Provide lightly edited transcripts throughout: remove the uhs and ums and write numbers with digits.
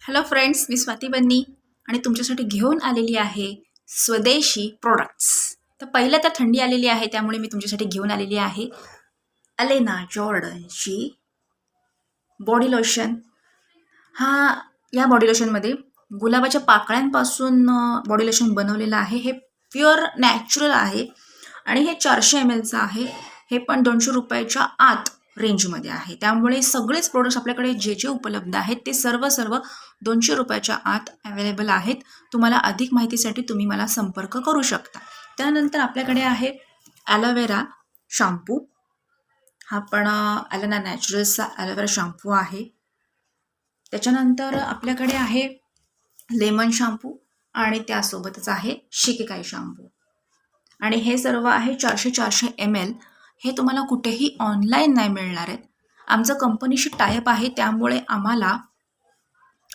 Hello friends, मी स्वाती बन्नी आणि तुमच्यासाठी घेऊन आलेली आहे स्वदेशी प्रोडक्ट्स. तर पहिलं तर थंडी आलेली आहे, त्यामुळे मी तुमच्यासाठी घेऊन आलेली आहे अलेना जॉर्डनची बॉडी लोशन. हा या बॉडी लोशनमध्ये गुलाबाच्या पाकळ्यांपासून बॉडी लोशन बनवलेलं आहे. हे प्युअर नॅचरल आहे आणि हे 400 ml आहे. हे पण 200 रुपयाच्या आत रेंजमध्ये आहे. त्यामुळे सगळेच प्रोडक्ट्स आपल्याकडे जे जे उपलब्ध आहेत ते सर्व 200 रुपयाच्या आत अवेलेबल आहेत. तुम्हाला अधिक माहितीसाठी तुम्ही मला संपर्क करू शकता. त्यानंतर आपल्याकडे आहे ॲलोवेरा शॅम्पू. हा पण ॲलोना नॅचरल्सचा ॲलोवेरा शॅम्पू आहे. त्याच्यानंतर आपल्याकडे आहे लेमन शॅम्पू आणि त्यासोबतच आहे शिकेकाई शॅम्पू. आणि हे सर्व आहे 400 ml. हे तुम्हाला कुठेही ऑनलाईन नाही मिळणार आहेत. आमचं कंपनीशी टायअप आहे, त्यामुळे आम्हाला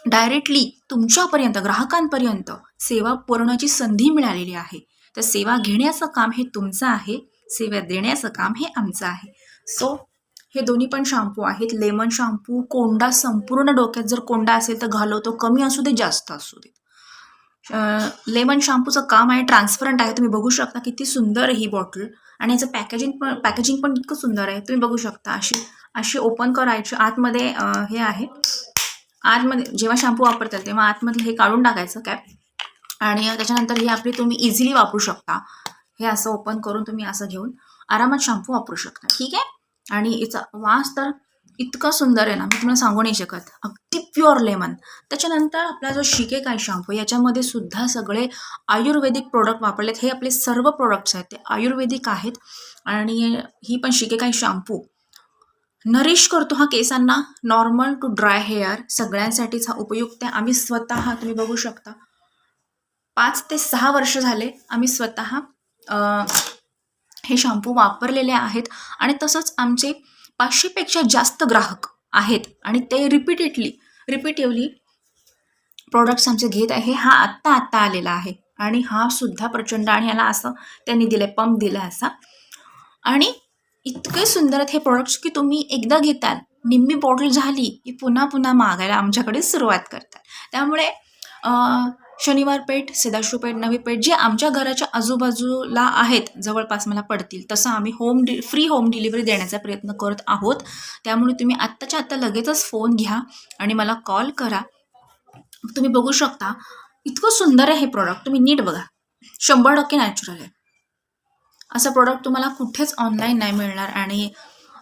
डायरेक्टली तुमच्यापर्यंत ग्राहकांपर्यंत सेवा पुरवण्याची संधी मिळालेली आहे. तर सेवा घेण्याचं काम हे तुमचं आहे, सेवा देण्याचं काम हे आमचं आहे. सो हे दोन्ही पण शॅम्पू आहेत. लेमन शॅम्पू कोंडा, संपूर्ण डोक्यात जर कोंडा असेल तर घालवतो, कमी असू दे जास्त असू दे. लेमन शॅम्पूचं काम आहे ट्रान्सपरंट आहे. तुम्ही बघू शकता किती सुंदर ही बॉटल, आणि याचं पॅकेजिंग पण इतकं सुंदर आहे. तुम्ही बघू शकता. अशी ओपन करायची. आतमध्ये हे आहे. आतमध्ये जेव्हा शॅम्पू वापरताल तेव्हा आतमध्ये हे काढून टाकायचं कॅप, आणि त्याच्यानंतर ही आपली तुम्ही इझिली वापरू शकता. हे असं ओपन करून तुम्ही असं घेऊन आरामात शॅम्पू वापरू शकता. ठीक आहे. आणि याचा वास तर इतका सुंदर आहे ना, मी तुम्हाला सांगू नाही शकत. अगदी प्युअर लेमन. त्याच्यानंतर आपला जो शिकेकाई शॅम्पू, याच्यामध्ये सुद्धा सगळे आयुर्वेदिक प्रोडक्ट वापरलेत. हे आपले सर्व प्रोडक्ट्स आहेत ते आयुर्वेदिक आहेत. आणि ही पण शिकेकाई शॅम्पू नरिश करतो हा केसांना. नॉर्मल टू ड्राय हेअर सगळ्यांसाठीच हा उपयुक्त आहे. आम्ही स्वतः, तुम्ही बघू शकता, 5 ते 6 वर्ष झाले आम्ही स्वतः हे शॅम्पू वापरलेले आहेत. आणि तसंच आमचे 500पेक्षा जास्त ग्राहक आहेत आणि ते रिपिटेटिव्हली प्रोडक्ट्स आमचे घेत आहे. हा आत्ता आलेला आहे आणि हा सुद्धा प्रचंड, आणि याला असं त्यांनी दिलं, पंप दिला असा. आणि इतके सुंदर आहेत हे प्रोडक्ट्स की तुम्ही एकदा घेताल, निम्मी बॉटल झाली की पुन्हा मागायला आमच्याकडे सुरुवात करतात. त्यामुळे शनिवार पेठ, सदाशिव पेठ, नवी पेठ जे आमच्या घराच्या आजूबाजूला आहेत, जवळपास मला पडतील, तसं आम्ही फ्री होम डिलिव्हरी देण्याचा प्रयत्न करत आहोत. त्यामुळे तुम्ही आत्ताच्या आत्ता लगेचच फोन घ्या आणि मला कॉल करा. तुम्ही बघू शकता इतकं सुंदर आहे हे प्रोडक्ट. तुम्ही नीट बघा. 100% नॅचरल आहे. असं प्रोडक्ट तुम्हाला कुठेच ऑनलाईन नाही मिळणार. आणि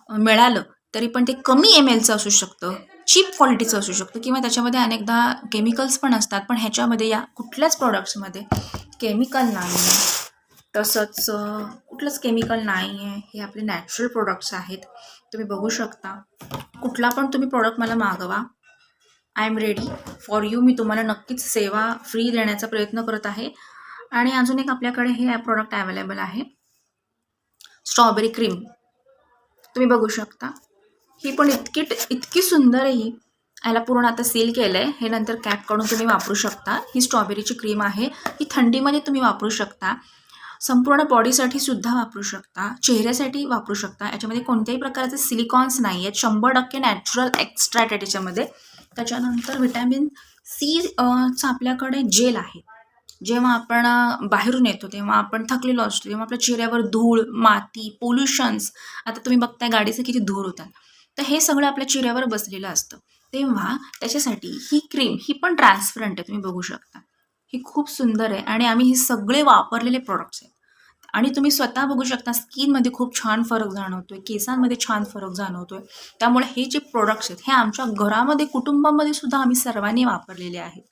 मिळालं तरी पण ते कमी mlचं असू शकतं, चीप क्वालिटीचं असू शकतं, किंवा त्याच्यामध्ये अनेकदा केमिकल्स पण असतात. पण ह्याच्यामध्ये या कुठल्याच प्रोडक्ट्समध्ये केमिकल नाही आहे. तसंच कुठलंच केमिकल नाही आहे. हे आपले नॅचरल प्रोडक्ट्स आहेत. तुम्ही बघू शकता. कुठला पण तुम्ही प्रोडक्ट मला मागवा. I am ready for you. मी तुम्हाला नक्कीच सेवा फ्री देण्याचा प्रयत्न करत आहे. आणि अजून एक आपल्याकडे हे प्रोडक्ट अवेलेबल आहे, स्ट्रॉबेरी क्रीम. तुम्ही बघू शकता. ही पण इतकी सुंदर आहे. याला पूर्ण आता सील केलं आहे. हे नंतर कॅप काढून तुम्ही वापरू शकता. ही स्ट्रॉबेरीची क्रीम आहे. ही थंडीमध्ये तुम्ही वापरू शकता. संपूर्ण बॉडीसाठी सुद्धा वापरू शकता, चेहऱ्यासाठी वापरू शकता. याच्यामध्ये कोणत्याही प्रकारचे सिलिकॉन्स नाही आहेत. 100% नॅचरल एक्स्ट्रॅक्ट आहे त्याच्यामध्ये. त्याच्यानंतर व्हिटॅमिन सी चा आपल्याकडे जेल आहे. जेव्हा आपण बाहेरून येतो तेव्हा आपण थकलेलो असतो, तेव्हा आपल्या चेहऱ्यावर धूळ, माती, पोल्युशन्स, आता तुम्ही बघताय गाडीचं किती धूर होतात, तर हे सगळं आपल्या चेहऱ्यावर बसलेलं असतं. तेव्हा त्याच्यासाठी ही क्रीम, ही पण ट्रान्सपरंट आहे. तुम्ही बघू शकता. ही खूप सुंदर आहे आणि आम्ही हे सगळे वापरलेले प्रोडक्ट्स आहेत. आणि तुम्ही स्वतः बघू शकता स्किनमध्ये खूप छान फरक जाणवतोय, केसांमध्ये छान फरक जाणवतोय. त्यामुळे हे जे प्रोडक्ट्स आहेत हे आमच्या घरामध्ये, कुटुंबामध्ये सुद्धा आम्ही सर्वांनी वापरलेले आहेत.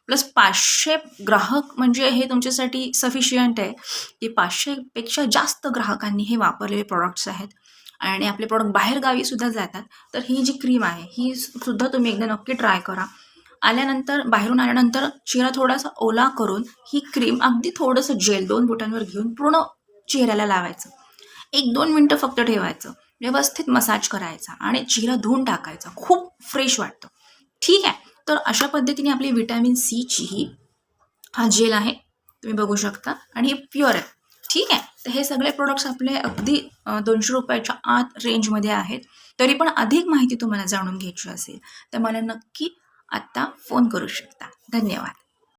प्लस 500 ग्राहक म्हणजे हे तुमच्यासाठी सफिशियंट आहे की 500पेक्षा जास्त ग्राहकांनी हे वापरलेले प्रोडक्ट्स आहेत. आणि आपले प्रोडक्ट बाहेरगावी सुद्धा जातात. तर ही जी क्रीम आहे ही सुद्धा तुम्ही एकदा नक्की ट्राय करा. बाहेरून आल्यानंतर चेहरा थोडासा ओला करून ही क्रीम अगदी थोडंसं जेल 2 बोटांवर घेऊन पूर्ण चेहऱ्याला लावायचं. 1-2 मिनटं फक्त ठेवायचं, व्यवस्थित मसाज करायचा आणि चेहरा धुवून टाकायचा. खूप फ्रेश वाटतं. ठीक आहे. तर अशा पद्धतीने आपली व्हिटॅमिन सीची हा जेल आहे, तुम्ही बघू शकता, आणि हे प्युअर आहे. ठीक आहे. तर हे सगळे प्रोडक्ट्स आपले अगदी 200 रुपयाच्या आत रेंजमध्ये आहेत. तरी पण अधिक माहिती तुम्हाला जाणून घ्यायची असेल तर मला नक्की आत्ता फोन करू शकता. धन्यवाद.